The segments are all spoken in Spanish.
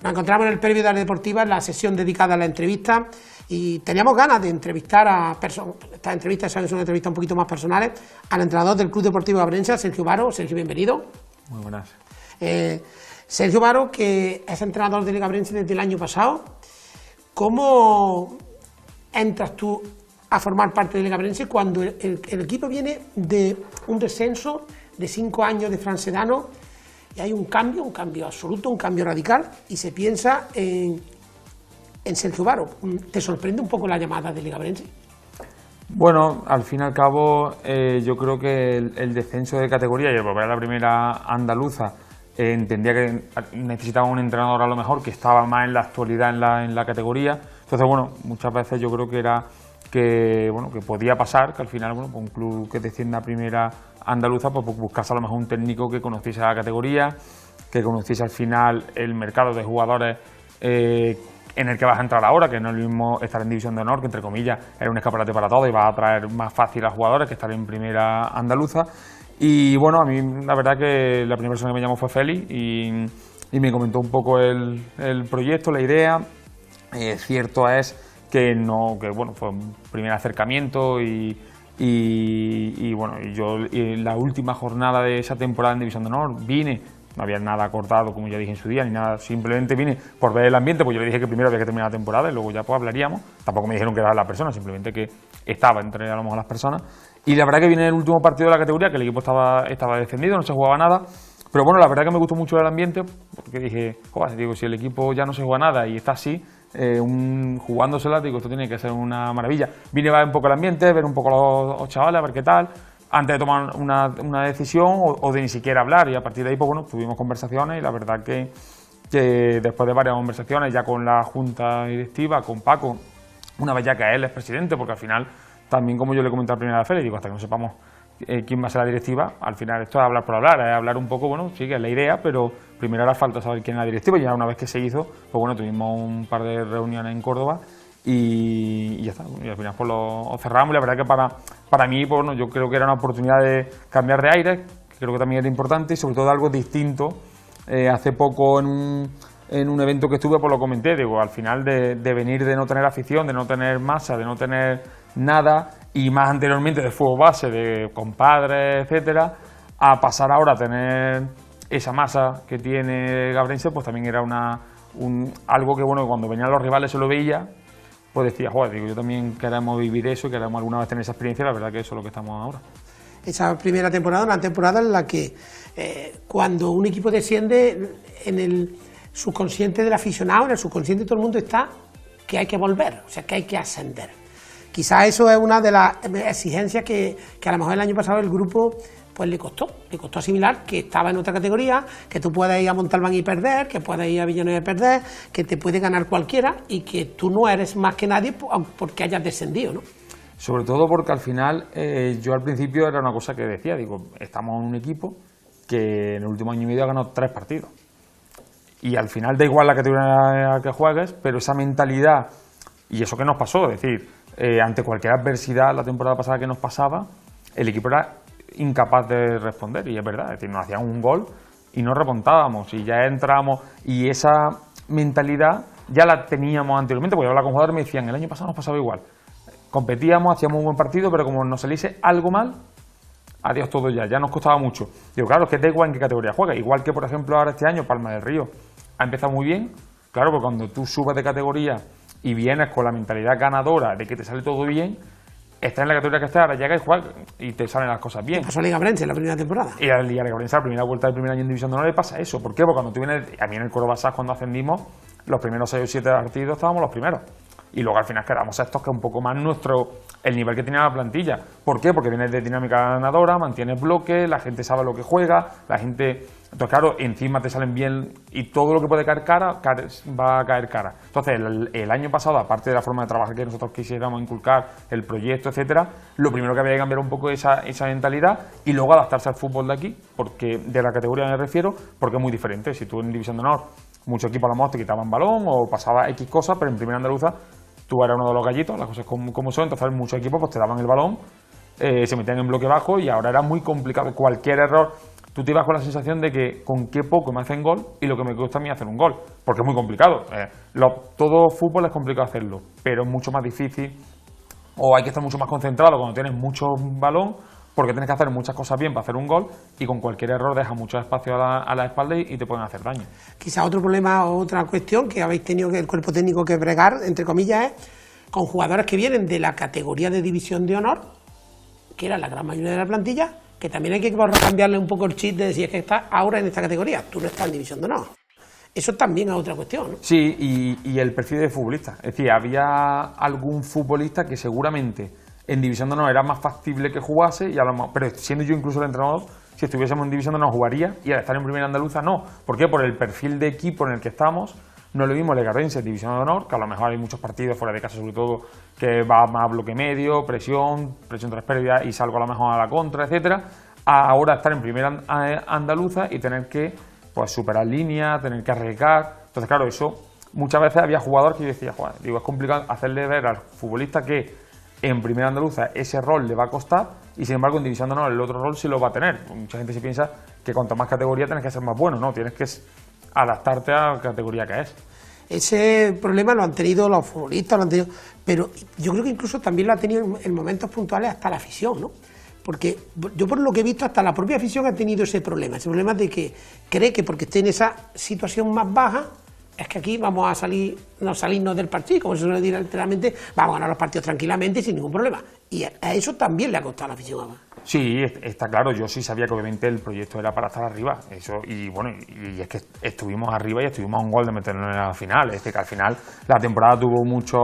Nos encontramos en el previo de Área Deportiva, en la sesión dedicada a la entrevista, y teníamos ganas de entrevistar a personas. Estas entrevistas son una entrevista un poquito más personales, al entrenador del Club Deportivo Gabrense, Sergio Varo. Sergio, bienvenido. Muy buenas. Sergio Varo, que es entrenador del Gabrense desde el año pasado. ¿Cómo entras tú a formar parte del Gabrense cuando el equipo viene de un descenso de 5 años de Fran Sedano y hay un cambio absoluto, un cambio radical, y se piensa en Sergio Varo? ¿Te sorprende un poco la llamada del Gabrense? Bueno, al fin y al cabo, yo creo que el descenso de categoría y el volver a la primera andaluza, entendía que necesitaba un entrenador a lo mejor que estaba más en la actualidad en la categoría. Entonces, bueno, muchas veces yo creo que era que podía pasar, que al final, bueno, pues un club que descienda a primera andaluza, pues buscase a lo mejor un técnico que conociese la categoría, que conociese al final el mercado de jugadores en el que vas a entrar ahora, que no es lo mismo estar en División de Honor, que entre comillas era un escaparate para todo y va a atraer más fácil a jugadores que estar en primera andaluza. Y bueno, a mí la verdad que la primera persona que me llamó fue Félix y me comentó un poco el proyecto, la idea. Cierto es que fue un primer acercamiento y yo en la última jornada de esa temporada en División de Honor vine. No había nada acordado, como ya dije en su día, ni nada, simplemente vine por ver el ambiente, pues yo le dije que primero había que terminar la temporada y luego ya pues hablaríamos. Tampoco me dijeron que era la persona, simplemente que estaba entre a lo mejor las personas. Y la verdad que vine el último partido de la categoría, que el equipo estaba descendido, no se jugaba nada. Pero bueno, la verdad que me gustó mucho el ambiente, porque dije, joder, digo, si el equipo ya no se juega nada y está así, jugándosela, digo, esto tiene que ser una maravilla. Vine a ver un poco el ambiente, ver un poco a los chavales, a ver qué tal, antes de tomar una decisión o de ni siquiera hablar, y a partir de ahí pues bueno, tuvimos conversaciones y la verdad que después de varias conversaciones ya con la junta directiva, con Paco, una vez ya que él es presidente, porque al final también, como yo le comenté a la primera vez, le digo, hasta que no sepamos quién va a ser la directiva, al final esto es hablar por hablar, es hablar un poco, bueno, sí que es la idea, pero primero hará falta saber quién es la directiva, y ya una vez que se hizo, pues bueno, tuvimos un par de reuniones en Córdoba y ya está, y al final pues lo cerramos. Y la verdad que para mí, pues bueno, yo creo que era una oportunidad de cambiar de aire, que creo que también era importante, y sobre todo algo distinto. Hace poco en un evento que estuve, pues lo comenté, digo, al final de venir de no tener afición, de no tener masa, de no tener nada, y más anteriormente de fútbol base, de compadres, etcétera, a pasar ahora a tener esa masa que tiene Gabrense, pues también era algo que, bueno, cuando venían los rivales se lo veía, pues decía, joder, digo, yo también queremos vivir eso y queremos alguna vez tener esa experiencia. La verdad que eso es lo que estamos ahora. Esa primera temporada, una temporada en la que cuando un equipo desciende, en el subconsciente del aficionado, en el subconsciente de todo el mundo está que hay que volver, o sea, que hay que ascender. Quizás eso es una de las exigencias que a lo mejor el año pasado el grupo pues le costó asimilar, que estaba en otra categoría, que tú puedes ir a Montalbán y perder, que puedes ir a Villanueva y perder, que te puede ganar cualquiera y que tú no eres más que nadie porque hayas descendido, ¿no? Sobre todo porque al final, yo al principio era una cosa que decía, digo, estamos en un equipo que en el último año y medio ha ganado 3 partidos. Y al final da igual la categoría que juegues, pero esa mentalidad, y eso que nos pasó, es decir, ante cualquier adversidad la temporada pasada que nos pasaba, el equipo era incapaz de responder, y es verdad, es decir, nos hacían un gol y no remontábamos, y ya entramos, y esa mentalidad ya la teníamos anteriormente, porque yo hablaba con jugadores y me decían, el año pasado nos pasaba igual, competíamos, hacíamos un buen partido, pero como nos saliese algo mal, adiós todo ya nos costaba mucho. Digo, claro, es que da igual en qué categoría juega, igual que por ejemplo ahora este año Palma del Río ha empezado muy bien, claro, porque cuando tú subes de categoría y vienes con la mentalidad ganadora de que te sale todo bien, estás en la categoría que estás, ahora llegas y juegas y te salen las cosas bien. Pasó a Liga Gabrense en la primera temporada. Y a la Liga Gabrense, la primera vuelta del primer año en División de Honor, le pasa eso. ¿Por qué? Porque cuando tú vienes, a mí en el Córdoba SAS, cuando ascendimos, los primeros 6 o 7 partidos estábamos los primeros. Y luego al final quedamos estos, que es un poco más el nivel que tenía la plantilla. ¿Por qué? Porque vienes de dinámica ganadora, mantienes bloques, la gente sabe lo que juega, la gente... Entonces, claro, encima te salen bien y todo lo que puede caer cara, va a caer cara. Entonces, el año pasado, aparte de la forma de trabajar que nosotros quisiéramos inculcar, el proyecto, etcétera, lo primero que había que cambiar un poco esa mentalidad y luego adaptarse al fútbol de aquí, porque de la categoría me refiero, porque es muy diferente. Si tú en División de Honor, muchos equipos a lo mejor te quitaban balón o pasaba X cosas, pero en Primera Andaluza tú eras uno de los gallitos, las cosas como son, entonces muchos equipos pues te daban el balón, se metían en bloque bajo y ahora era muy complicado. Cualquier error, tú te ibas con la sensación de que con qué poco me hacen gol y lo que me cuesta a mí hacer un gol, porque es muy complicado. Todo fútbol es complicado hacerlo, pero es mucho más difícil, o hay que estar mucho más concentrado cuando tienes mucho balón, porque tienes que hacer muchas cosas bien para hacer un gol y con cualquier error deja mucho espacio a la espalda y te pueden hacer daño. Quizá otro problema o otra cuestión que habéis tenido que el cuerpo técnico que bregar, entre comillas, es con jugadores que vienen de la categoría de división de honor, que era la gran mayoría de la plantilla, que también hay que cambiarle un poco el chip de decir, es que estás ahora en esta categoría, tú no estás en división de honor. Eso también es otra cuestión, ¿no? Sí, y el perfil de futbolista. Es decir, había algún futbolista que seguramente en división de honor era más factible que jugase, pero siendo yo incluso el entrenador, si estuviésemos en división de honor jugaría, y al estar en primera andaluza no. ¿Por qué? Por el perfil de equipo en el que estamos. No es lo mismo Legarrense en división de honor, que a lo mejor hay muchos partidos fuera de casa, sobre todo, que va más bloque medio, presión tras pérdida y salgo a lo mejor a la contra, etcétera. Ahora estar en primera andaluza y tener que superar líneas, tener que arriesgar. Entonces, claro, eso muchas veces había jugadores que yo decía, es complicado hacerle ver al futbolista que en primera andaluza ese rol le va a costar y sin embargo en división de honor el otro rol sí lo va a tener. Mucha gente se piensa que cuanto más categoría tienes que ser más bueno, no, tienes que adaptarte a la categoría que es. Ese problema lo han tenido los futbolistas, lo han tenido, pero yo creo que incluso también lo ha tenido en momentos puntuales hasta la afición, ¿no? Porque yo por lo que he visto hasta la propia afición ha tenido ese problema de que cree que porque esté en esa situación más baja es que aquí vamos a salirnos del partido, como se suele decir literalmente, vamos a ganar los partidos tranquilamente y sin ningún problema. Y a eso también le ha costado a la afición. Sí, está claro, yo sí sabía que obviamente el proyecto era para estar arriba, eso, y bueno, y es que estuvimos arriba y estuvimos a un gol de meternos en la final, es que al final la temporada tuvo mucho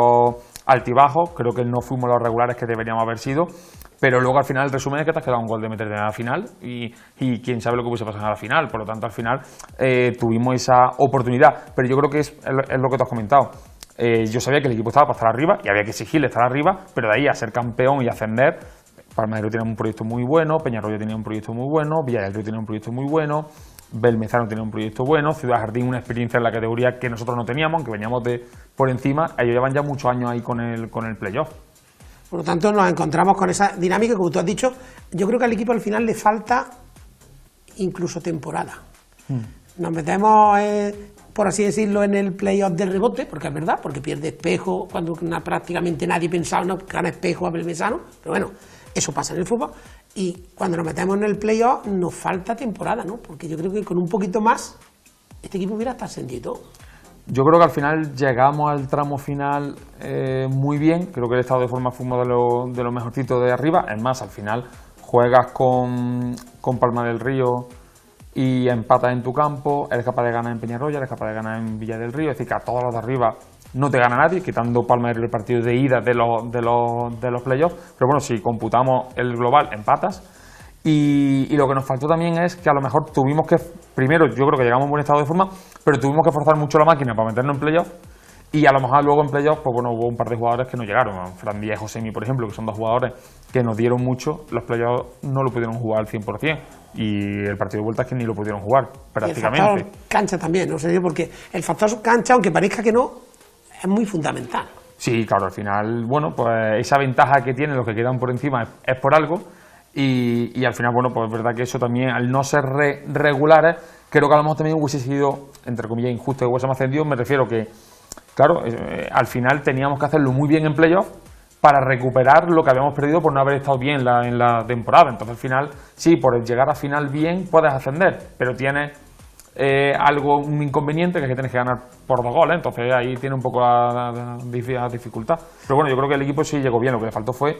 altibajos, creo que no fuimos los regulares que deberíamos haber sido, pero luego al final el resumen es que te has quedado un gol de meterte en la final y quién sabe lo que hubiese pasado en la final, por lo tanto al final tuvimos esa oportunidad, pero yo creo que es lo que tú has comentado. Yo sabía que el equipo estaba para estar arriba y había que exigirle estar arriba, pero de ahí a ser campeón y ascender, Palma del Río tenía un proyecto muy bueno, Peñarroya tenía un proyecto muy bueno, Villa del Río tenía un proyecto muy bueno, Belmezano tenía un proyecto bueno, Ciudad Jardín una experiencia en la categoría que nosotros no teníamos, aunque veníamos por encima, ellos llevan ya muchos años ahí con el playoff. Por lo tanto nos encontramos con esa dinámica, como tú has dicho, yo creo que al equipo al final le falta incluso temporada. Nos metemos, por así decirlo, en el playoff del rebote, porque es verdad, porque pierde Espejo, cuando prácticamente nadie pensaba, no gana Espejo a Belmezano, pero bueno, eso pasa en el fútbol, y cuando nos metemos en el playoff nos falta temporada, ¿no? Porque yo creo que con un poquito más este equipo hubiera hasta ascendido. Yo creo que al final llegamos al tramo final muy bien, creo que el estado de forma fuimos de lo mejorcito de arriba, es más, al final juegas con Palma del Río y empatas en tu campo, eres capaz de ganar en Peñarroya, eres capaz de ganar en Villa del Río, es decir, que a todos los de arriba no te gana nadie, quitando Palma del Río el partido de ida de los playoffs, pero bueno, si computamos el global, empatas. Y lo que nos faltó también es que a lo mejor tuvimos que, primero yo creo que llegamos en buen estado de forma, pero tuvimos que forzar mucho la máquina para meternos en playoff y a lo mejor luego en playoff, pues bueno, hubo un par de jugadores que no llegaron, Fran Díaz y Josemi, por ejemplo, que son dos jugadores que nos dieron mucho, los playoffs no lo pudieron jugar al 100% y el partido de vuelta es que ni lo pudieron jugar prácticamente. Y el factor cancha también, no sé, porque el factor cancha, aunque parezca que no, es muy fundamental. Sí, claro, al final, bueno, pues esa ventaja que tienen los que quedan por encima es por algo. Y al final, bueno, pues es verdad que eso también, al no ser regulares, creo que a lo mejor también hubiese sido, entre comillas, injusto que hubiésemos ascendido. Me refiero que, claro, al final teníamos que hacerlo muy bien en playoff para recuperar lo que habíamos perdido por no haber estado bien en la temporada. Entonces, al final, sí, por llegar a final bien puedes ascender, pero tienes un inconveniente, que es que tienes que ganar por 2 goles, entonces ahí tiene un poco la dificultad. Pero bueno, yo creo que el equipo sí llegó bien, lo que le faltó fue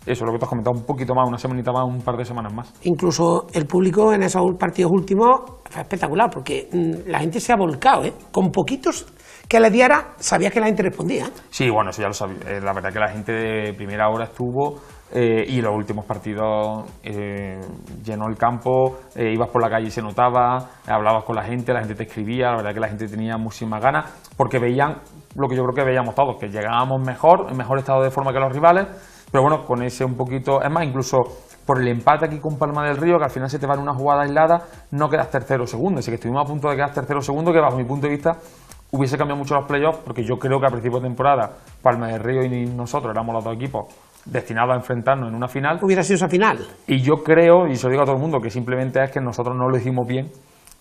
eso, lo que te has comentado, un poquito más, una semanita más, un par de semanas más. Incluso el público en esos partidos últimos fue espectacular, porque la gente se ha volcado, con poquitos que le diera, sabía que la gente respondía. Sí, bueno, eso ya lo sabía. La verdad que la gente de primera hora estuvo y los últimos partidos llenó el campo, ibas por la calle y se notaba, hablabas con la gente te escribía, la verdad que la gente tenía muchísimas ganas, porque veían lo que yo creo que veíamos todos, que llegábamos mejor, en mejor estado de forma que los rivales. Pero bueno, con ese un poquito, es más, incluso por el empate aquí con Palma del Río, que al final se te va en una jugada aislada, no quedas tercero o segundo. Así que estuvimos a punto de quedar tercero o segundo, que bajo mi punto de vista hubiese cambiado mucho los playoffs, porque yo creo que a principio de temporada Palma del Río y nosotros éramos los dos equipos destinados a enfrentarnos en una final. Hubiera sido esa final. Y yo creo, y se lo digo a todo el mundo, que simplemente es que nosotros no lo hicimos bien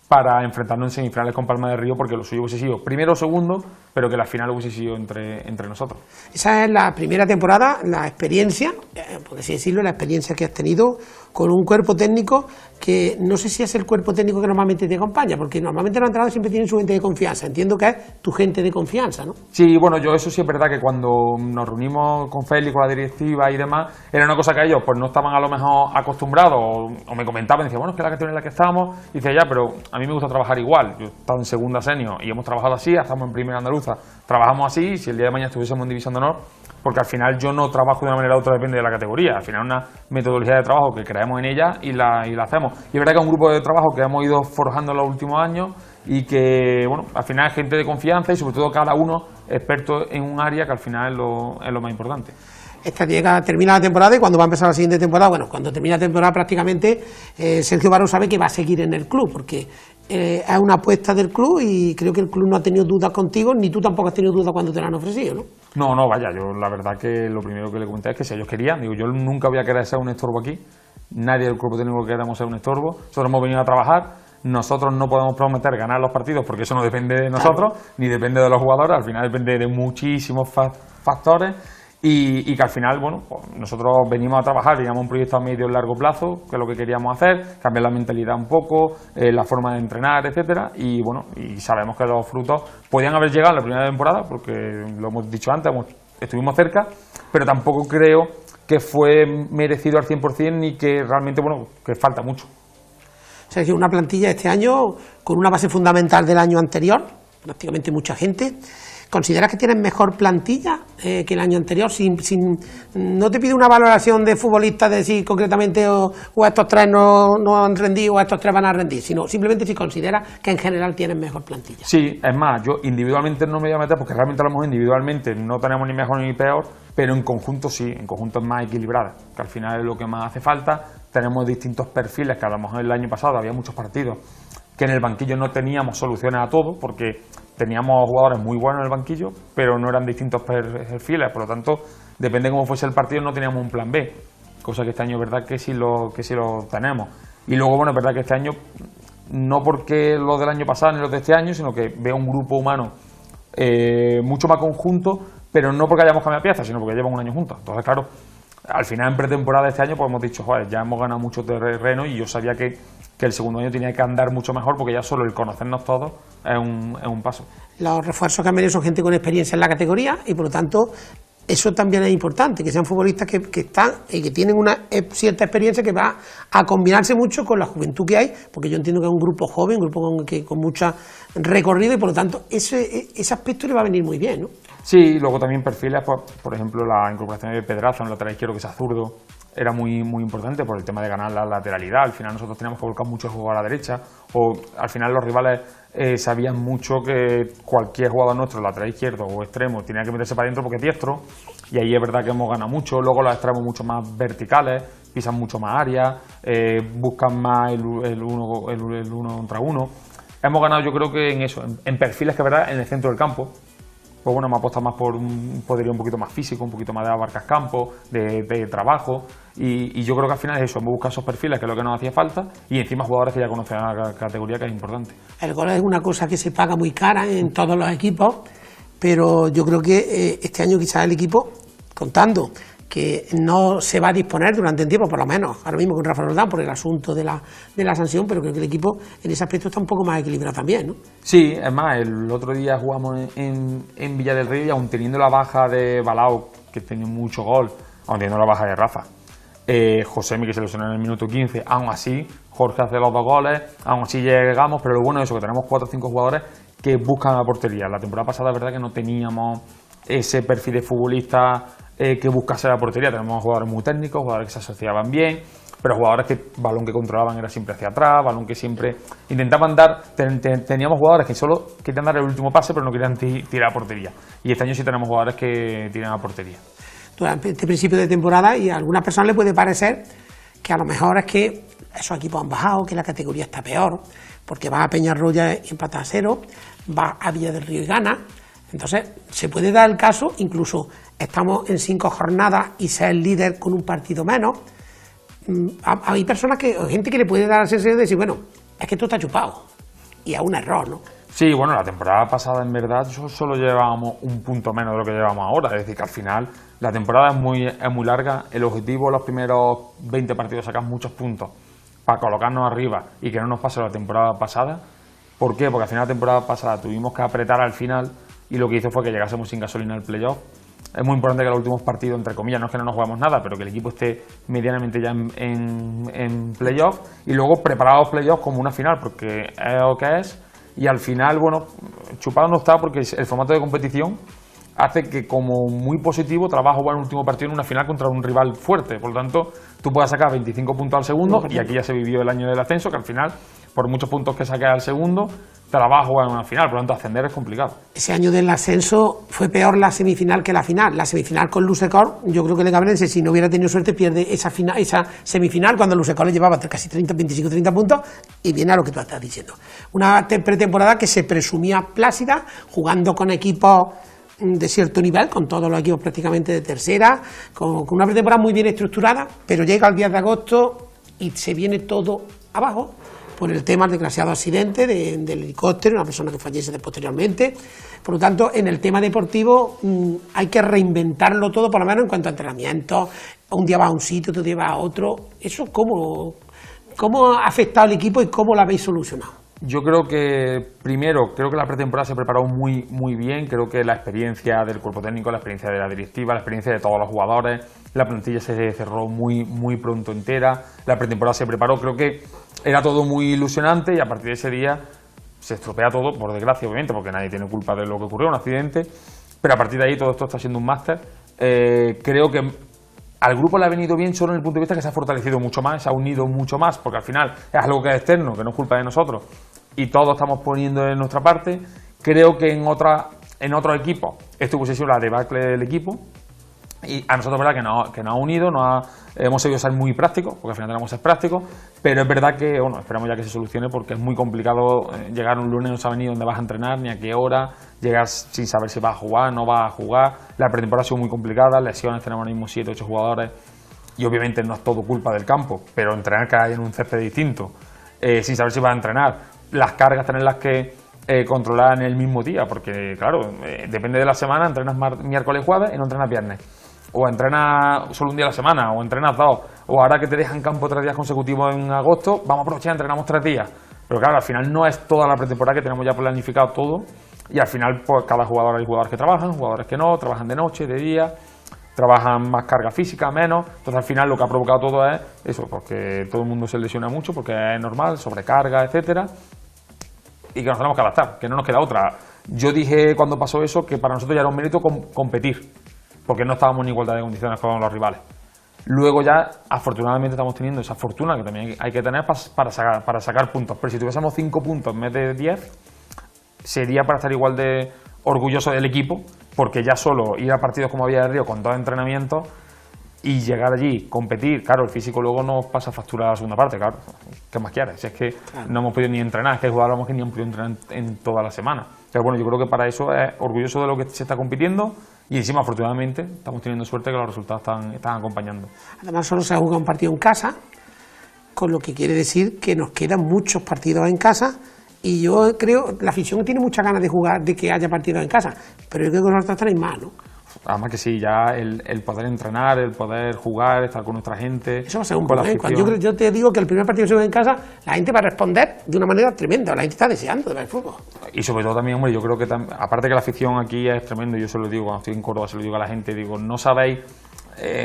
para enfrentarnos en semifinales con Palma de Río, porque lo suyo hubiese sido primero o segundo, pero que la final hubiese sido entre nosotros. Esa es la primera temporada, la experiencia, por así decirlo, la experiencia que has tenido con un cuerpo técnico que no sé si es el cuerpo técnico que normalmente te acompaña, porque normalmente los entrenadores siempre tienen su gente de confianza. Entiendo que es tu gente de confianza, ¿no? Sí, bueno, yo eso sí es verdad que cuando nos reunimos con Félix, con la directiva y demás, era una cosa que ellos pues no estaban a lo mejor acostumbrados o me comentaban, decían, bueno, es que la categoría en la que estábamos, y decía, ya, pero a mí me gusta trabajar igual. Yo he estado en segunda senior y hemos trabajado así, estamos en primera andaluza, trabajamos así, si el día de mañana estuviésemos en división de honor, porque al final yo no trabajo de una manera u otra, depende de la categoría, al final es una metodología de trabajo que creemos en ella y la hacemos. Y es verdad que es un grupo de trabajo que hemos ido forjando en los últimos años y que, bueno, al final es gente de confianza y sobre todo cada uno experto en un área que al final es lo más importante. Termina la temporada y cuando va a empezar la siguiente temporada, bueno, cuando termina la temporada prácticamente Sergio Baró sabe que va a seguir en el club, porque es una apuesta del club y creo que el club no ha tenido dudas contigo, ni tú tampoco has tenido dudas cuando te la han ofrecido, ¿no? No, vaya, yo la verdad que lo primero que le comenté es que si ellos querían, digo, yo nunca voy a querer ser un estorbo aquí, nadie del cuerpo técnico queremos ser un estorbo, nosotros hemos venido a trabajar, nosotros no podemos prometer ganar los partidos porque eso no depende de nosotros, claro, ni depende de los jugadores, al final depende de muchísimos factores. Y que al final, bueno, pues nosotros venimos a trabajar, teníamos un proyecto a medio y largo plazo, que es lo que queríamos hacer, cambiar la mentalidad un poco, la forma de entrenar, etcétera, y bueno, y sabemos que los frutos podían haber llegado en la primera temporada, porque lo hemos dicho antes, estuvimos cerca, pero tampoco creo que fue merecido al 100% ni que realmente, bueno, que falta mucho. Sergio, una plantilla este año con una base fundamental del año anterior, prácticamente mucha gente. ¿Consideras que tienes mejor plantilla que el año anterior? No te pido una valoración de futbolistas de si concretamente o estos tres no han rendido o estos tres van a rendir, sino simplemente si consideras que en general tienes mejor plantilla. Sí, es más, yo individualmente no me voy a meter porque realmente a lo mejor individualmente no tenemos ni mejor ni peor, pero en conjunto sí, en conjunto es más equilibrada, que al final es lo que más hace falta. Tenemos distintos perfiles, que a lo mejor el año pasado había muchos partidos que en el banquillo no teníamos soluciones a todo, porque teníamos jugadores muy buenos en el banquillo, pero no eran distintos perfiles, por lo tanto, depende de cómo fuese el partido, no teníamos un plan B, cosa que este año es verdad que sí lo tenemos. Y luego, bueno, es verdad que este año, no porque los del año pasado ni los de este año, sino que veo un grupo humano mucho más conjunto, pero no porque hayamos cambiado piezas, sino porque llevan un año juntos. Entonces, claro, al final en pretemporada de este año pues hemos dicho, joder, ya hemos ganado mucho terreno y yo sabía que el segundo año tenía que andar mucho mejor porque ya solo el conocernos todos es un paso. Los refuerzos que han venido son gente con experiencia en la categoría y por lo tanto eso también es importante, que sean futbolistas que están y que tienen una cierta experiencia que va a combinarse mucho con la juventud que hay, porque yo entiendo que es un grupo joven, un grupo con mucho recorrido y por lo tanto ese aspecto le va a venir muy bien, ¿no? Sí, y luego también perfiles, pues, por ejemplo, la incorporación de Pedraza en el lateral izquierdo, que sea zurdo, era muy importante por el tema de ganar la lateralidad. Al final nosotros teníamos que volcar mucho jugador a la derecha, o al final los rivales sabían mucho que cualquier jugador nuestro, lateral izquierdo o extremo, tenía que meterse para adentro porque es diestro, y ahí es verdad que hemos ganado mucho. Luego los extremos mucho más verticales, pisan mucho más áreas, buscan más el uno contra uno. Hemos ganado, yo creo que en eso, en perfiles que es verdad en el centro del campo. Pues bueno, me apuesta más por un poderío un poquito más físico, un poquito más de abarcas campo, de trabajo, y yo creo que al final es eso, hemos buscado esos perfiles que es lo que nos hacía falta, y encima jugadores que ya conocen la categoría, que es importante. El gol es una cosa que se paga muy cara en todos los equipos, pero yo creo que este año quizás el equipo, contando que no se va a disponer durante un tiempo, por lo menos ahora mismo con Rafa Roldán por el asunto de la sanción, pero creo que el equipo en ese aspecto está un poco más equilibrado también, ¿no? Sí, es más, el otro día jugamos en Villa del Río y aún teniendo la baja de Balao, que tenía mucho gol, aún teniendo la baja de Rafa, Josemi, que se lesionó en el minuto 15, aún así Jorge hace los 2 goles, aún así llegamos, pero lo bueno es eso, que tenemos 4 o 5 jugadores que buscan la portería. La temporada pasada es verdad que no teníamos ese perfil de futbolista que buscase la portería. Tenemos jugadores muy técnicos, jugadores que se asociaban bien, pero jugadores que balón que controlaban era siempre hacia atrás, balón que siempre intentaban dar. Teníamos jugadores que solo querían dar el último pase, pero no querían tirar a portería. Y este año sí tenemos jugadores que tiran a portería. Durante este principio de temporada, y a algunas personas les puede parecer que a lo mejor es que esos equipos han bajado, que la categoría está peor, porque va a Peñarroya y empata a 0, va a Villa del Río y gana, Entonces, se puede dar el caso, incluso estamos en 5 jornadas y ser el líder con un partido menos. Hay personas gente que le puede dar la sensación de decir, bueno, es que esto está chupado. Y es un error, ¿no? Sí, bueno, la temporada pasada en verdad solo llevábamos un punto menos de lo que llevamos ahora. Es decir, que al final la temporada es muy larga. El objetivo, los primeros 20 partidos, sacar muchos puntos para colocarnos arriba y que no nos pase la temporada pasada. ¿Por qué? Porque al final de la temporada pasada tuvimos que apretar al final y lo que hizo fue que llegásemos sin gasolina al playoff. Es muy importante que los últimos partidos, entre comillas, no es que no nos jugamos nada, pero que el equipo esté medianamente ya en playoff y luego preparados playoff como una final, porque es lo que es. Y al final, bueno, chupado no está porque el formato de competición hace que, como muy positivo, te la vas a jugar en el último partido en una final contra un rival fuerte. Por lo tanto, tú puedes sacar 25 puntos al segundo, y aquí ya se vivió el año del ascenso, que al final, por muchos puntos que saques al segundo, te la vas a jugar en una final. Por lo tanto, ascender es complicado. Ese año del ascenso fue peor la semifinal que la final. La semifinal con Lusecor, yo creo que el Gabrense, si no hubiera tenido suerte, pierde esa semifinal cuando Lusecor le llevaba casi 25-30 puntos, y viene a lo que tú estás diciendo. Una pretemporada que se presumía plácida, jugando con equipos de cierto nivel, con todos los equipos prácticamente de tercera, con una pretemporada muy bien estructurada, pero llega el 10 de agosto y se viene todo abajo por el tema del desgraciado accidente del helicóptero, una persona que fallece posteriormente. Por lo tanto, en el tema deportivo hay que reinventarlo todo, por lo menos en cuanto a entrenamiento. Un día vas a un sitio, otro día vas a otro. ¿Eso cómo ha afectado al equipo y cómo lo habéis solucionado? Yo creo que, primero, creo que la pretemporada se preparó muy bien. Creo que la experiencia del cuerpo técnico, la experiencia de la directiva, la experiencia de todos los jugadores, la plantilla se cerró muy pronto entera, la pretemporada se preparó. Creo que era todo muy ilusionante y a partir de ese día se estropea todo, por desgracia, obviamente, porque nadie tiene culpa de lo que ocurrió, un accidente, pero a partir de ahí todo esto está siendo un máster. Creo que al grupo le ha venido bien solo en el punto de vista que se ha fortalecido mucho más, se ha unido mucho más, porque al final es algo que es externo, que no es culpa de nosotros, y todos estamos poniendo de nuestra parte. Creo que en otros equipos esto hubiese sido la debacle del equipo, y a nosotros es verdad que nos ha unido, hemos sabido ser muy prácticos, porque al final tenemos que ser prácticos, pero es verdad que, bueno, esperamos ya que se solucione, porque es muy complicado llegar un lunes, no sabes ni dónde vas a entrenar, ni a qué hora, llegas sin saber si vas a jugar, no vas a jugar. La pretemporada ha sido muy complicada, lesiones, tenemos ahora mismo 7 o 8 jugadores, y obviamente no es todo culpa del campo, pero entrenar cada día en un césped distinto, sin saber si vas a entrenar, las cargas tenerlas que controlar en el mismo día, porque claro, depende de la semana, entrenas miércoles y jueves y no entrenas viernes, o entrenas solo un día a la semana, o entrenas 2, o ahora que te dejan campo 3 días consecutivos en agosto, vamos a aprovechar, entrenamos 3 días. Pero claro, al final no es toda la pretemporada, que tenemos ya planificado todo, y al final pues cada jugador, hay jugadores que trabajan, jugadores que no, trabajan de noche, de día, trabajan más carga física, menos. Entonces al final lo que ha provocado todo es eso, porque todo el mundo se lesiona mucho, porque es normal, sobrecarga, etcétera, y que nos tenemos que adaptar, que no nos queda otra. Yo dije cuando pasó eso que para nosotros ya era un mérito competir, porque no estábamos en igualdad de condiciones con los rivales. Luego ya, afortunadamente, estamos teniendo esa fortuna que también hay que tener para sacar puntos. Pero si tuviésemos 5 puntos en vez de 10, sería para estar igual de orgulloso del equipo, porque ya solo ir a partidos como había de Río con 2 entrenamientos y llegar allí, competir, claro, el físico luego nos pasa factura a la segunda parte, claro. ¿Qué más quieres? Si es que no hemos podido ni entrenar, es que hay jugadores que ni han podido entrenar en toda la semana. Pero bueno, yo creo que para eso es orgulloso de lo que se está compitiendo. Y encima, afortunadamente, estamos teniendo suerte que los resultados están acompañando. Además, solo se ha jugado un partido en casa, con lo que quiere decir que nos quedan muchos partidos en casa, y yo creo, la afición tiene muchas ganas de jugar, de que haya partidos en casa, pero yo creo que nosotros tenéis más, ¿no? Además que sí, ya el poder entrenar, el poder jugar, estar con nuestra gente. Eso va a ser un problema. Yo te digo que el primer partido que se juega en casa, la gente va a responder de una manera tremenda. La gente está deseando de ver fútbol. Y sobre todo también, hombre, yo creo que aparte que la afición aquí es tremendo, yo se lo digo, cuando estoy en Córdoba se lo digo a la gente, digo, no sabéis,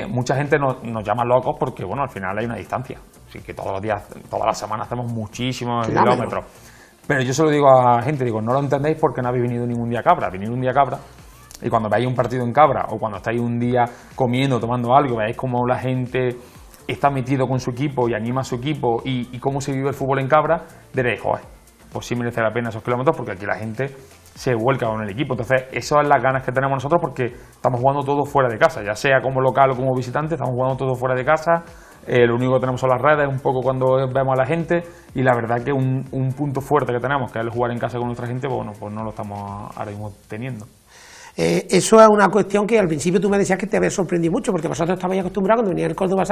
mucha gente nos llama locos porque, bueno, al final hay una distancia. Así que todos los días, todas las semanas hacemos muchísimos kilómetros. Pero yo se lo digo a la gente, digo, no lo entendéis porque no habéis venido ningún día a Cabra. Venir un día a Cabra, y cuando veáis un partido en Cabra, o cuando estáis un día comiendo, tomando algo, veáis cómo la gente está metido con su equipo y anima a su equipo, y cómo se vive el fútbol en Cabra, diréis, joder, pues sí merece la pena esos kilómetros, porque aquí la gente se vuelca con el equipo. Entonces, esas son las ganas que tenemos nosotros, porque estamos jugando todo fuera de casa, ya sea como local o como visitante, estamos jugando todo fuera de casa, lo único que tenemos son las redes, un poco cuando vemos a la gente, y la verdad que un punto fuerte que tenemos, que es el jugar en casa con nuestra gente, pues bueno, pues no lo estamos ahora mismo teniendo. Eso es una cuestión que al principio tú me decías que te había sorprendido mucho, porque vosotros estabais acostumbrados cuando venía el Córdoba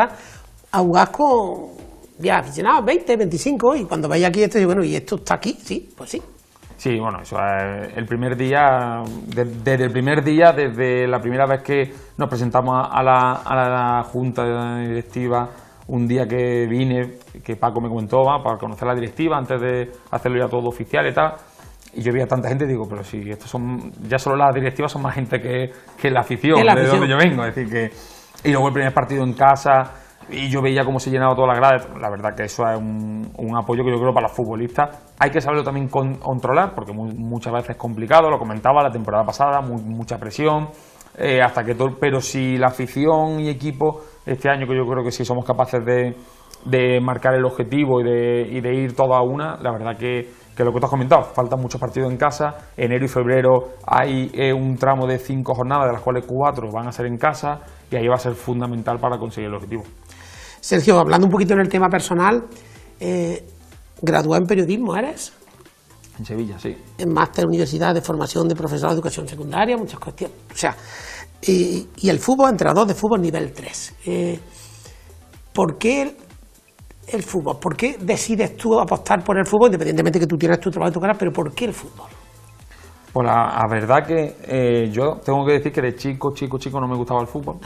a jugar con ya aficionados, 20, 25, y cuando vais aquí, bueno, ¿y esto está aquí? Sí, pues sí. Sí, bueno, eso es el primer día, desde el primer día, desde la primera vez que nos presentamos a la junta directiva, un día que vine, que Paco me comentó, para conocer la directiva, antes de hacerlo ya todo oficial y tal, y yo veía tanta gente y digo, pero si estos son, ya solo las directivas son más gente que la afición, de donde yo vengo, es decir que, y luego el primer partido en casa, y yo veía cómo se llenaba toda la grada. La verdad que eso es un apoyo que yo creo para los futbolistas hay que saberlo también controlar, porque muchas veces es complicado, lo comentaba la temporada pasada, mucha presión, hasta que todo, pero si la afición y equipo este año, que yo creo que sí somos capaces de marcar el objetivo y de ir todo a una, la verdad que lo que tú has comentado, faltan muchos partidos en casa, enero y febrero hay un tramo de 5 jornadas, de las cuales 4 van a ser en casa, y ahí va a ser fundamental para conseguir el objetivo. Sergio, hablando un poquito en el tema personal, graduado en periodismo, ¿eres? En Sevilla, sí. En máster Universidad de Formación de Profesorado de Educación Secundaria, muchas cuestiones. O sea, y el fútbol, entrenador de fútbol nivel 3. ¿Por qué el fútbol? ¿Por qué decides tú apostar por el fútbol, independientemente de que tú tienes tu trabajo y tu carrera, pero por qué el fútbol? Pues la verdad que yo tengo que decir que de chico no me gustaba el fútbol,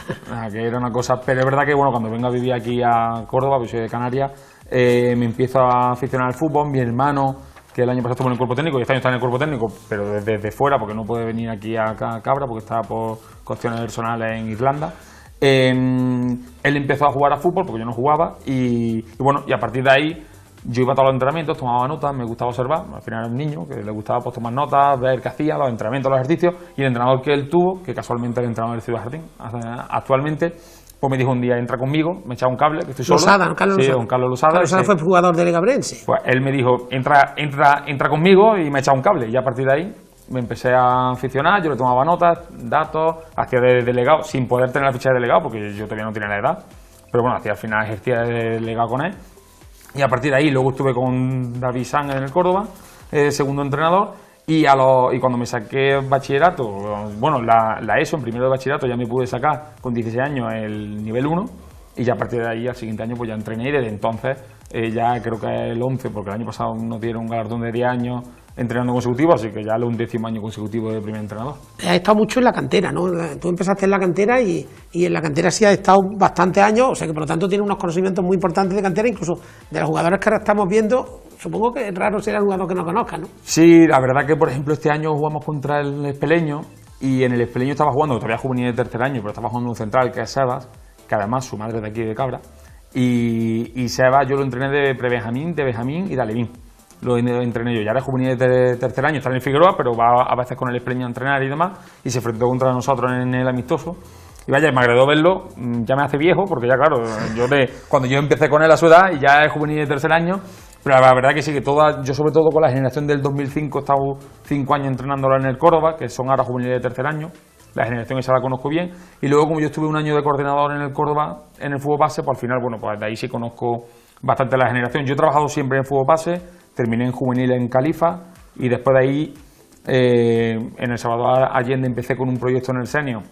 que era una cosa, pero es verdad que bueno, cuando vengo a vivir aquí a Córdoba, pues soy de Canarias, me empiezo a aficionar al fútbol. Mi hermano, que el año pasado estuvo en el cuerpo técnico, y este año está en el cuerpo técnico, pero desde fuera, porque no puede venir aquí a Cabra, porque está por cuestiones personales en Irlanda. Él empezó a jugar a fútbol, porque yo no jugaba, y bueno, y a partir de ahí yo iba a todos los entrenamientos, tomaba notas, me gustaba observar. Al final era un niño que le gustaba pues tomar notas, ver qué hacía, los entrenamientos, los ejercicios, y el entrenador que él tuvo, que casualmente era el entrenador del Ciudad Jardín actualmente, pues me dijo un día, entra conmigo, me echaba un cable, que estoy solo. Losada, Carlos Losada. Sí, don Carlos Losada. Carlos Losada fue jugador de Liga Brense. Pues él me dijo, entra conmigo, y me echaba un cable, y a partir de ahí me empecé a aficionar. Yo le tomaba notas, datos, hacía de delegado, sin poder tener la ficha de delegado, porque yo todavía no tenía la edad, pero bueno, al final ejercía de delegado con él. Y a partir de ahí luego estuve con David Sanz en el Córdoba, segundo entrenador, y cuando me saqué bachillerato, bueno, la ESO, en primero de bachillerato, ya me pude sacar con 16 años el nivel 1, y ya a partir de ahí al siguiente año pues ya entrené, y desde entonces ya creo que es el 11, porque el año pasado nos dieron un galardón de 10 años entrenando consecutivo, así que ya es un 10º año consecutivo de primer entrenador. Has estado mucho en la cantera, ¿no? Tú empezaste en la cantera y en la cantera sí has estado bastantes años, o sea que por lo tanto tienes unos conocimientos muy importantes de cantera, incluso de los jugadores que ahora estamos viendo. Supongo que es raro ser el jugador que no conozcas, ¿no? Sí, la verdad que por ejemplo este año jugamos contra el Espeleño, y en el Espeleño estaba jugando, todavía juvenil de tercer año, pero estaba jugando un central que es Sebas, que además su madre es de aquí de Cabra, y Sebas yo lo entrené de pre-Benjamín, de Benjamín y de Alevín. Lo entrené yo, ya era juvenil de tercer año, está en el Figueroa, pero va a veces con el Espeleño a entrenar y demás, y se enfrentó contra nosotros en el amistoso. Y vaya, me agradó verlo, ya me hace viejo, porque ya claro, cuando yo empecé con él a su edad, y ya es juvenil de tercer año, pero la verdad que sí, que yo sobre todo con la generación del 2005 he estado 5 años entrenándolo en el Córdoba, que son ahora juveniles de tercer año, la generación esa la conozco bien, y luego como yo estuve un año de coordinador en el Córdoba, en el fútbol base, pues al final, bueno, pues de ahí sí conozco bastante la generación. Yo he trabajado siempre en fútbol base, terminé en juvenil en Califa, y después de ahí en El Salvador Allende empecé con un proyecto en el senior,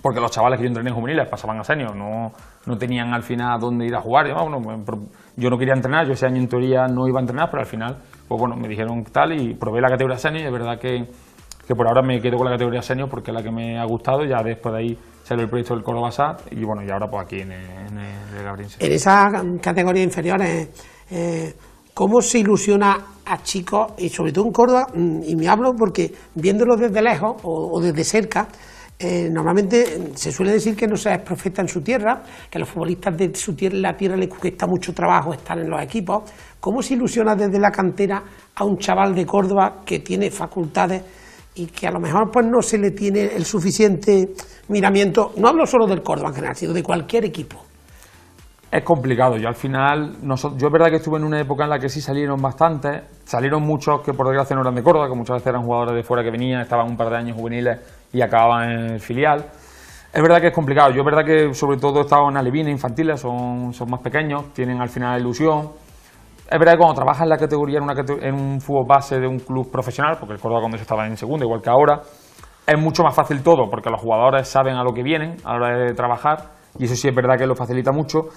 porque los chavales que yo entrené en juveniles pasaban a senior, no tenían al final dónde ir a jugar. Yo no quería entrenar, yo ese año en teoría no iba a entrenar, pero al final pues bueno, me dijeron tal y probé la categoría senior, y es verdad que por ahora me quedo con la categoría senior porque es la que me ha gustado. Ya después de ahí salió el proyecto del Córdoba SAT, y bueno, y ahora pues aquí en el Gabrense. En esa categoría inferior, ¿cómo se ilusiona a chicos, y sobre todo en Córdoba? Y me hablo porque viéndolo desde lejos o desde cerca, normalmente se suele decir que no se es profeta en su tierra, que a los futbolistas de su tierra, la tierra les cuesta mucho trabajo estar en los equipos. ¿Cómo se ilusiona desde la cantera a un chaval de Córdoba que tiene facultades y que a lo mejor pues no se le tiene el suficiente miramiento? No hablo solo del Córdoba en general, sino de cualquier equipo. Es complicado. Yo al final, yo es verdad que estuve en una época en la que sí salieron bastantes, salieron muchos que por desgracia no eran de Córdoba, que muchas veces eran jugadores de fuera que venían, estaban un par de años juveniles y acababan en el filial. Es verdad que es complicado. Yo es verdad que sobre todo he estado en alevines infantiles, son más pequeños, tienen al final ilusión. Es verdad que cuando trabajas en la categoría, en un fútbol base de un club profesional, porque el Córdoba cuando se estaba en segunda, igual que ahora, es mucho más fácil todo, porque los jugadores saben a lo que vienen a la hora de trabajar, y eso sí es verdad que lo facilita mucho.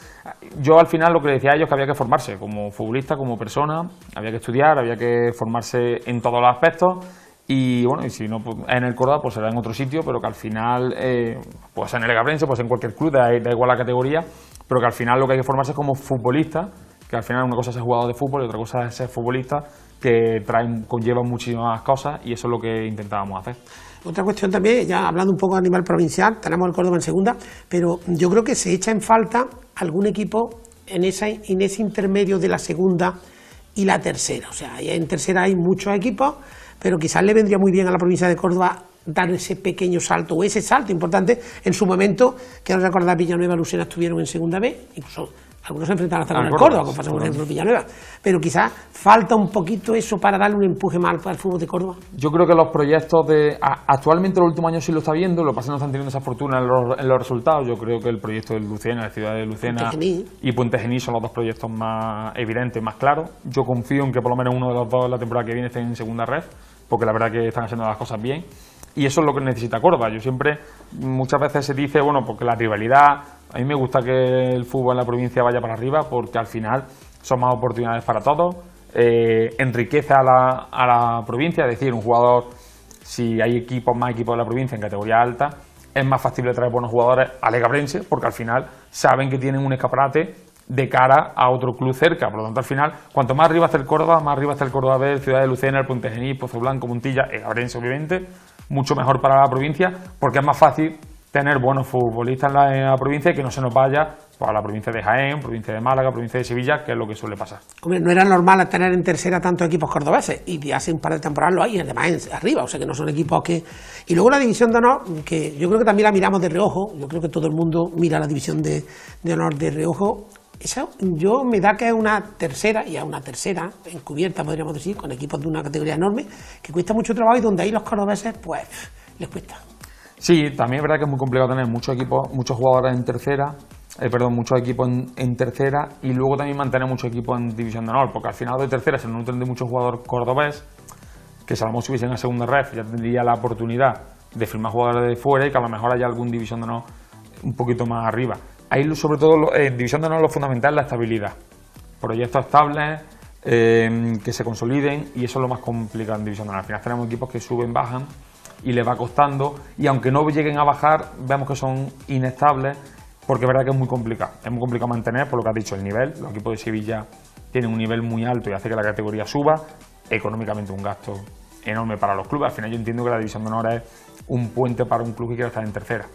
Yo al final lo que le decía a ellos es que había que formarse como futbolista, como persona, había que estudiar, había que formarse en todos los aspectos, y bueno, y si no pues, en el Córdoba, pues será en otro sitio, pero que al final, pues en el Legabrense, pues en cualquier club, da igual la categoría, pero que al final lo que hay que formarse es como futbolista, que al final una cosa es ser jugador de fútbol y otra cosa es ser futbolista, que conlleva muchísimas cosas, y eso es lo que intentábamos hacer. Otra cuestión también, ya hablando un poco a nivel provincial, tenemos el Córdoba en segunda, pero yo creo que se echa en falta algún equipo en ese intermedio de la segunda y la tercera. O sea, en tercera hay muchos equipos, pero quizás le vendría muy bien a la provincia de Córdoba dar ese pequeño salto, o ese salto importante. En su momento, quiero recordar, Villanueva y Lucena estuvieron en segunda B, incluso algunos se enfrentaron hasta con el Córdoba, como pasó por ejemplo Villanueva, pero quizás falta un poquito eso para darle un empuje más al fútbol de Córdoba. Yo creo que los proyectos actualmente los últimos años sí lo está viendo, lo que pasa es que no están teniendo esa fortuna en los resultados. Yo creo que el proyecto de Lucena, la ciudad de Lucena y Puente Genil son los dos proyectos más evidentes, más claros. Yo confío en que por lo menos uno de los dos la temporada que viene esté en segunda red, porque la verdad que están haciendo las cosas bien. Y eso es lo que necesita Córdoba. Yo siempre, muchas veces se dice, bueno, porque la rivalidad, a mí me gusta que el fútbol en la provincia vaya para arriba, porque al final son más oportunidades para todos, enriquece a la provincia, es decir, un jugador, si hay más equipos de la provincia en categoría alta, es más factible traer buenos jugadores a Legabrense, porque al final saben que tienen un escaparate de cara a otro club cerca. Por lo tanto, al final, cuanto más arriba está el Córdoba, más arriba está el Córdoba B, Ciudad de Lucena, el Puente Genil, Pozo Blanco, Montilla, Legabrense, obviamente, mucho mejor para la provincia, porque es más fácil tener buenos futbolistas en la provincia y que no se nos vaya pues, a la provincia de Jaén, provincia de Málaga, provincia de Sevilla, que es lo que suele pasar. Hombre, no era normal tener en tercera tantos equipos cordobeses, y hace un par de temporadas lo hay, además arriba, o sea que no son equipos que... Y luego la división de honor, que yo creo que también la miramos de reojo, yo creo que todo el mundo mira la división de honor de reojo. Esa, yo me da que es una tercera, y es una tercera encubierta, podríamos decir, con equipos de una categoría enorme, que cuesta mucho trabajo y donde ahí los cordobeses, pues, les cuesta. Sí, también es verdad que es muy complicado tener muchos equipos, muchos jugadores en tercera, muchos equipos en tercera, y luego también mantener muchos equipos en división de honor, porque al final de tercera se nutren de muchos jugadores cordobés, que si a lo mejor subiesen a segunda red ya tendría la oportunidad de firmar jugadores de fuera y que a lo mejor haya algún división de honor un poquito más arriba. Ahí sobre todo en división de honor lo fundamental es la estabilidad, proyectos estables, que se consoliden, y eso es lo más complicado en división de honor. Al final tenemos equipos que suben, bajan y les va costando, y aunque no lleguen a bajar vemos que son inestables, porque es verdad que es muy complicado mantener, por lo que has dicho, el nivel. Los equipos de Sevilla tienen un nivel muy alto y hace que la categoría suba, económicamente un gasto enorme para los clubes. Al final yo entiendo que la división de honor es un puente para un club que quiera estar en tercera.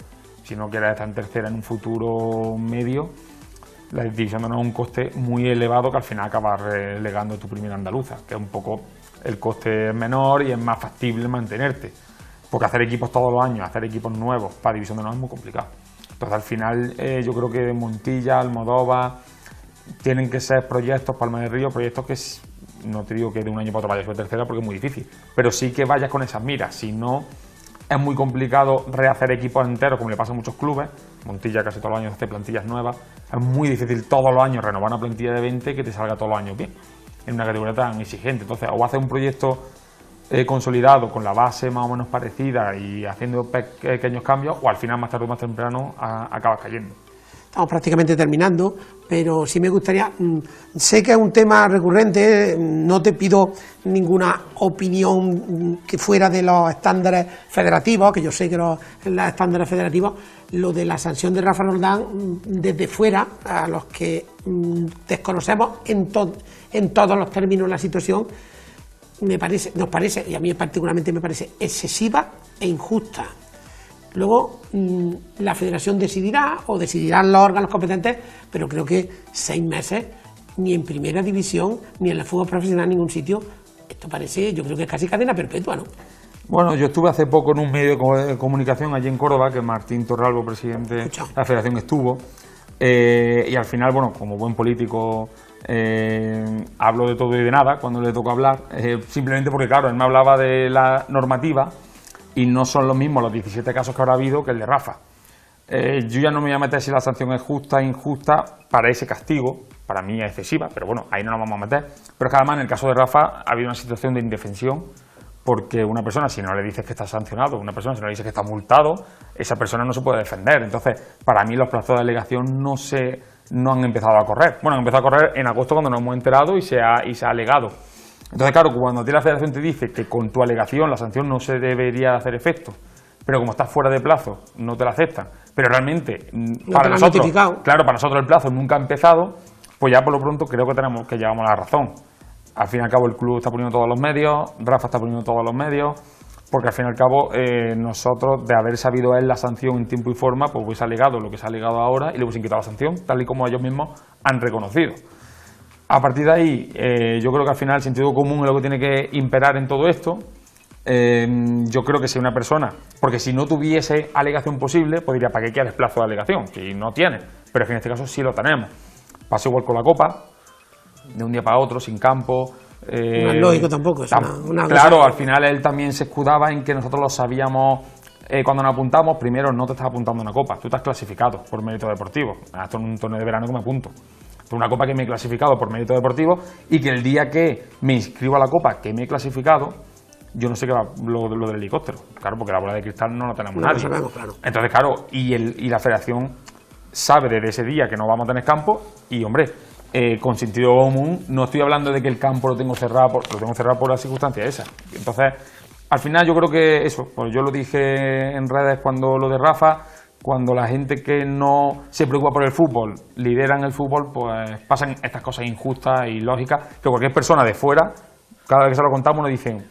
Si no quiere estar en tercera en un futuro medio, la división de honor es un coste muy elevado que al final acaba relegando a tu primera andaluza, que es un poco, el coste es menor y es más factible mantenerte, porque hacer equipos todos los años, hacer equipos nuevos para división de honor es muy complicado. Entonces al final yo creo que Montilla, Almodóvar, tienen que ser proyectos, Palma del Río, proyectos que no te digo que de un año para otro vayas a tercera porque es muy difícil, pero sí que vayas con esas miras. Si no, es muy complicado rehacer equipos enteros, como le pasa a muchos clubes. Montilla casi todos los años hace plantillas nuevas. Es muy difícil todos los años renovar una plantilla de 20 que te salga todos los años bien, en una categoría tan exigente. Entonces, o haces un proyecto consolidado con la base más o menos parecida y haciendo pequeños cambios, o al final más tarde o más temprano acabas cayendo. Estamos prácticamente terminando, pero sí me gustaría, sé que es un tema recurrente, no te pido ninguna opinión que fuera de los estándares federativos, que yo sé que los estándares federativos, lo de la sanción de Rafa Roldán desde fuera, a los que desconocemos en todos los términos la situación, nos parece, y a mí particularmente me parece excesiva e injusta. Luego la federación decidirá, o decidirán los órganos competentes, pero creo que 6 meses, ni en primera división, ni en el fútbol profesional, en ningún sitio, esto parece, yo creo que es casi cadena perpetua, ¿no? Bueno, yo estuve hace poco en un medio de comunicación allí en Córdoba, que Martín Torralbo, presidente de la federación, estuvo, y al final, bueno, como buen político, hablo de todo y de nada cuando le tocó hablar, simplemente porque, claro, él me hablaba de la normativa, y no son los mismos los 17 casos que habrá habido que el de Rafa. yo ya no me voy a meter si la sanción es justa o injusta para ese castigo. Para mí es excesiva, pero bueno, ahí no nos vamos a meter. Pero es que además en el caso de Rafa ha habido una situación de indefensión, porque una persona, si no le dices que está sancionado, una persona, si no le dices que está multado, esa persona no se puede defender. Entonces, para mí los plazos de alegación no han empezado a correr. Bueno, han empezado a correr en agosto cuando nos hemos enterado y se ha alegado. Entonces, claro, cuando a ti la Federación te dice que con tu alegación la sanción no se debería hacer efecto, pero como estás fuera de plazo no te la aceptan, pero realmente para nosotros, claro, para nosotros el plazo nunca ha empezado, pues ya por lo pronto creo que llevamos la razón. Al fin y al cabo el club está poniendo todos los medios, Rafa está poniendo todos los medios, porque al fin y al cabo nosotros, de haber sabido él la sanción en tiempo y forma, pues hubiese alegado lo que se ha alegado ahora y le hubiesen quitado la sanción, tal y como ellos mismos han reconocido. A partir de ahí, yo creo que al final el sentido común es lo que tiene que imperar en todo esto. Yo creo que si una persona, porque si no tuviese alegación posible, pues diría, ¿para qué quieres plazo de alegación? Si no tiene, pero es que en este caso sí lo tenemos. Pasa igual con la Copa, de un día para otro, sin campo. No es lógico tampoco. Es claro, al final él también se escudaba en que nosotros lo sabíamos cuando nos apuntamos. Primero, no te estás apuntando a una Copa, tú te has clasificado por mérito deportivo. Esto es un torneo de verano que me apunto. Esto es una Copa que me he clasificado por mérito deportivo y que el día que me inscribo a la Copa que me he clasificado, yo no sé qué va lo del helicóptero. Claro, porque la bola de cristal no la tenemos nadie. Lo sabemos, claro. Entonces, claro, y la Federación sabe desde ese día que no vamos a tener campo y, hombre, con sentido común, no estoy hablando de que el campo lo tengo cerrado por las circunstancias esas. Entonces, al final yo creo que eso, pues yo lo dije en redes cuando lo de Rafa, cuando la gente que no se preocupa por el fútbol lideran el fútbol, pues pasan estas cosas injustas y lógicas que cualquier persona de fuera, cada vez que se lo contamos, nos dicen,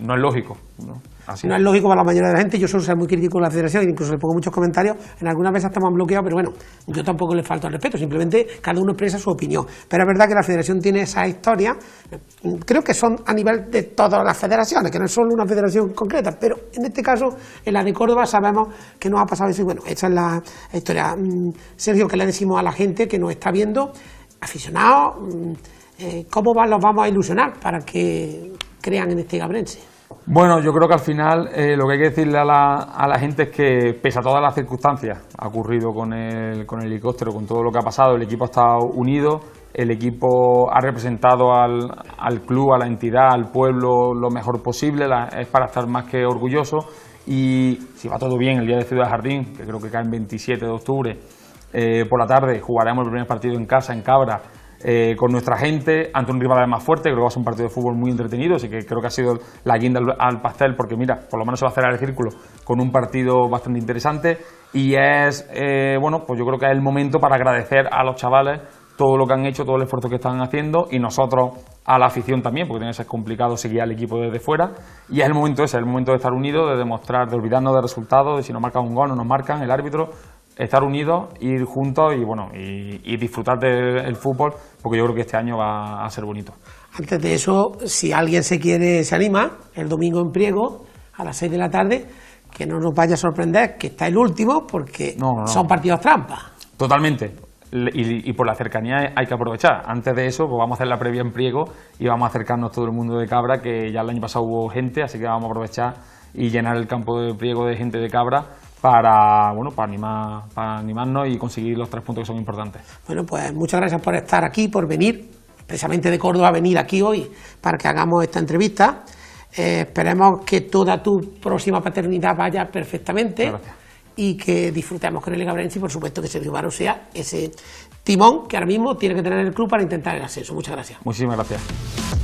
no es lógico, ¿no? Así. No es lógico para la mayoría de la gente. Yo suelo ser muy crítico con la Federación, incluso le pongo muchos comentarios. En algunas veces estamos bloqueados, pero bueno, yo tampoco le falto al respeto, simplemente cada uno expresa su opinión. Pero es verdad que la Federación tiene esa historia, creo que son a nivel de todas las federaciones, que no es solo una federación concreta, pero en este caso, en la de Córdoba, sabemos que nos ha pasado eso y bueno, esa es la historia. Sergio, ¿qué le decimos a la gente que nos está viendo, aficionados, cómo los vamos a ilusionar para que crean en este Gabrense? Bueno, yo creo que al final lo que hay que decirle a la gente es que, pese a todas las circunstancias, ha ocurrido con el helicóptero, con todo lo que ha pasado, el equipo ha estado unido, el equipo ha representado al club, a la entidad, al pueblo lo mejor posible, es para estar más que orgulloso y si va todo bien, el día de Ciudad Jardín, que creo que cae el 27 de octubre, por la tarde jugaremos el primer partido en casa, en Cabra, con nuestra gente, ante un rival además fuerte. Creo que va a ser un partido de fútbol muy entretenido, así que creo que ha sido la guinda al pastel, porque mira, por lo menos se va a cerrar el círculo con un partido bastante interesante y es, bueno, pues yo creo que es el momento para agradecer a los chavales todo lo que han hecho, todo el esfuerzo que están haciendo y nosotros a la afición también, porque tiene que ser complicado seguir al equipo desde fuera y es el momento ese, es el momento de estar unidos, de demostrar, de olvidarnos de resultados, de si nos marcan un gol, no nos marcan, el árbitro, estar unidos, ir juntos y bueno y disfrutar del fútbol, porque yo creo que este año va a ser bonito. Antes de eso, si alguien se anima, el domingo en Priego, a las 6 de la tarde, que no nos vaya a sorprender que está el último, porque son partidos trampa. Totalmente. Y por la cercanía hay que aprovechar. Antes de eso, pues vamos a hacer la previa en Priego y vamos a acercarnos todo el mundo de Cabra, que ya el año pasado hubo gente, así que vamos a aprovechar y llenar el campo de Priego de gente de Cabra para animarnos y conseguir los 3 puntos que son importantes. Bueno, pues muchas gracias por estar aquí, por venir, precisamente de Córdoba, a venir aquí hoy para que hagamos esta entrevista. Esperemos que toda tu próxima paternidad vaya perfectamente y que disfrutemos con el Gabrense y por supuesto que Sergio Varo sea ese timón que ahora mismo tiene que tener el club para intentar el ascenso. Muchas gracias. Muchísimas gracias.